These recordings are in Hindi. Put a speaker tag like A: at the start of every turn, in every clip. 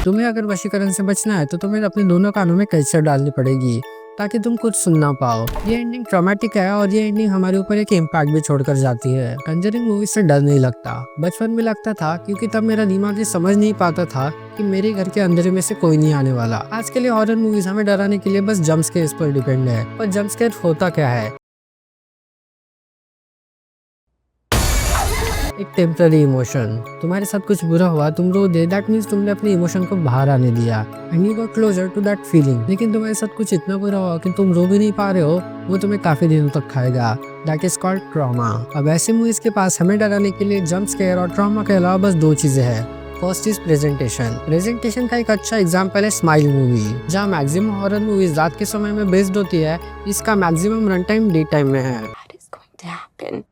A: तुम्हें अगर वशीकरण से बचना है तो तुम्हें अपने दोनों कानों में कल्चर डालनी पड़ेगी ताकि तुम कुछ सुन ना पाओ। ये एंडिंग ट्रॉमेटिक है और ये एंडिंग हमारे ऊपर एक इम्पैक्ट भी छोड़कर जाती है। कंजरिंग मूवी से डर नहीं लगता, बचपन में लगता था क्योंकि तब मेरा दिमाग ये समझ नहीं पाता था कि मेरे घर के अंधेरे में से कोई नहीं आने वाला। आज के लिए हॉरर मूवीज हमें डराने के लिए बस जंप स्केयर्स पर डिपेंड है, पर जंप स्केयर होता क्या है? एक टेम्पररी इमोशन। तुम्हारे साथ कुछ बुरा हुआ, तुम रो दे, दैट मीन्स तुमने अपने इमोशन को बाहर आने दिया and you got closer to that feeling. लेकिन तुम्हारे साथ कुछ इतना बुरा हुआ कि तुम रो भी नहीं पा रहे हो, वो तुम्हें काफी दिनों तक खाएगा। That is called trauma. अब ऐसे मूवीज के पास हमें डराने के लिए जंप स्केयर और ट्रॉमा के अलावा बस दो चीजें हैं। First is presentation. प्रेजेंटेशन का एक अच्छा एग्जांपल है स्माइल मूवी, जहाँ मैक्सिमम हॉरर मूवीज रात के समय में बेस्ड होती है। इसका maximum run time day time में है।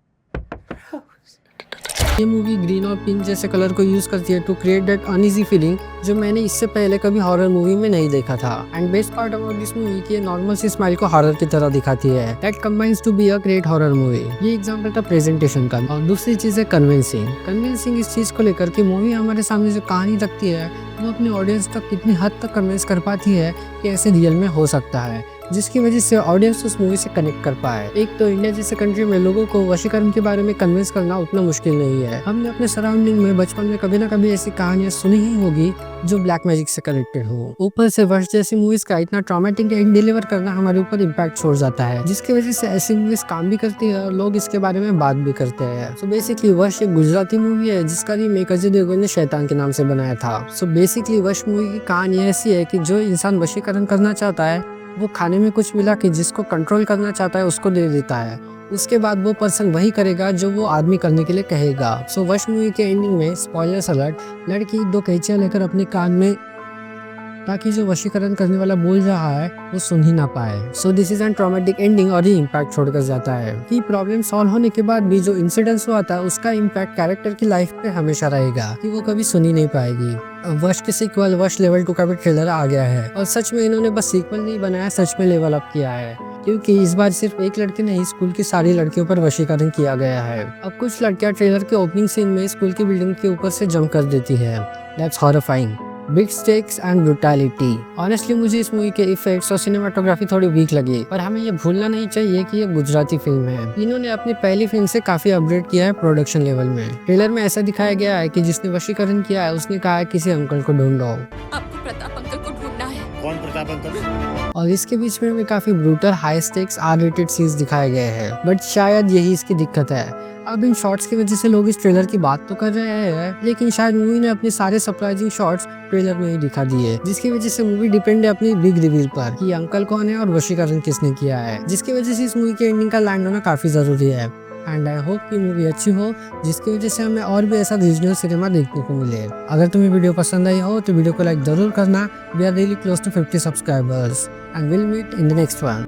A: ये मूवी ग्रीन और पिंक जैसे कलर को यूज करती है to create that uneasy feeling जो मैंने इससे पहले कभी हॉरर मूवी में नहीं देखा था। And best part about this movie कि ये नॉर्मल सी स्माइल को हॉरर की तरह दिखाती है। That combines to be a great horror movie. ये एग्जांपल था प्रेजेंटेशन का। और दूसरी चीज है कन्विंसिंग। कन्विंसिंग इस चीज को लेकर कि मूवी हमारे सामने जो कहानी रखती है वो अपने ऑडियंस तक कितनी हद तक कन्विंस कर पाती है कि ऐसे रियल में हो सकता है, जिसकी वजह से ऑडियंस उस मूवी से कनेक्ट कर पाए। एक तो इंडिया जैसे कंट्री में लोगों को वशीकरण के बारे में कन्विंस करना उतना मुश्किल नहीं है। हमने अपने सराउंडिंग में बचपन में कभी ना कभी ऐसी कहानियां सुनी ही होगी जो ब्लैक मैजिक से कनेक्टेड हो। ऊपर से वश जैसी मूवीज का इतना ट्रॉमेटिक एंड डिलीवर करना हमारे ऊपर इम्पैक्ट छोड़ जाता है, जिसकी वजह से ऐसी मूवीज काम भी करती है और लोग इसके बारे में बात भी करते हैं। सो बेसिकली वश एक गुजराती मूवी है जिसका रीमेक अजय देवगन ने शैतान के नाम से बनाया था। सो बेसिकली वश मूवी की कहानी ऐसी है कि जो इंसान वशीकरण करना चाहता है वो खाने में कुछ मिला कि जिसको कंट्रोल करना चाहता है उसको दे देता है। उसके बाद वो पर्सन वही करेगा जो वो आदमी करने के लिए कहेगा। सो वश मूवी के एंडिंग में स्पॉयलर्स अलर्ट, लड़की दो कैंचियां लेकर अपने कान में, ताकि जो वशीकरण करने वाला बोल रहा है वो सुन ही ना पाए। So this is an traumatic ending और ये इम्पैक्ट छोड़कर जाता है कि प्रॉब्लम सॉल्व होने के बाद भी जो इंसिडेंट्स हुआ था उसका इम्पैक्ट कैरेक्टर की लाइफ पे हमेशा रहेगा कि वो कभी सुनी नहीं पाएगी। वश के सीक्वल वश लेवल 2 का भी ट्रेलर आ गया है और सच में इन्होंने बस सीक्वल नहीं बनाया, सच में लेवल अप किया है, क्योंकि इस बार सिर्फ एक लड़की नहीं स्कूल की सारी लड़कियों पर वशीकरण किया गया है। अब कुछ लड़कियां ट्रेलर के ओपनिंग सीन में स्कूल की बिल्डिंग के ऊपर से जंप कर देती है। That's horrifying. Big stakes and brutality. Honestly मुझे इस मूवी के इफेक्ट्स और सिनेमाटोग्राफी थोड़ी वीक लगी, पर हमें ये भूलना नहीं चाहिए कि ये गुजराती फिल्म है। इन्होंने अपनी पहली फिल्म से काफी अपग्रेड किया है प्रोडक्शन लेवल में। ट्रेलर में ऐसा दिखाया गया है कि जिसने वशीकरण किया है उसने कहा है किसी अंकल को ढूंढो।
B: आपको प्रताप अंकल को ढूंढना है।
C: कौन प्रताप अंकल?
A: और इसके बीच में काफी brutal high stakes R rated scenes दिखाए गए हैं, बट शायद यही इसकी दिक्कत है। अब इन शॉट्स की वजह से लोग इस ट्रेलर की बात तो कर रहे हैं, लेकिन शायद मूवी ने अपने सारे सरप्राइजिंग शॉट्स ट्रेलर में ही दिखा दिए, जिसकी वजह से मूवी डिपेंड है अपनी बिग रिवील पर कि अंकल कौन है और वशीकरण किसने किया है, जिसकी वजह से इस मूवी के एंडिंग का लैंड होना काफी जरूरी है। एंड आई होप कि मूवी अच्छी हो, जिसकी वजह से हमें और भी ऐसा रीजनल सिनेमा देखने को मिले। अगर तुम्हें वीडियो पसंद आई हो तो वीडियो को लाइक जरूर करना। We are really close to 50 subscribers and will meet in the next one.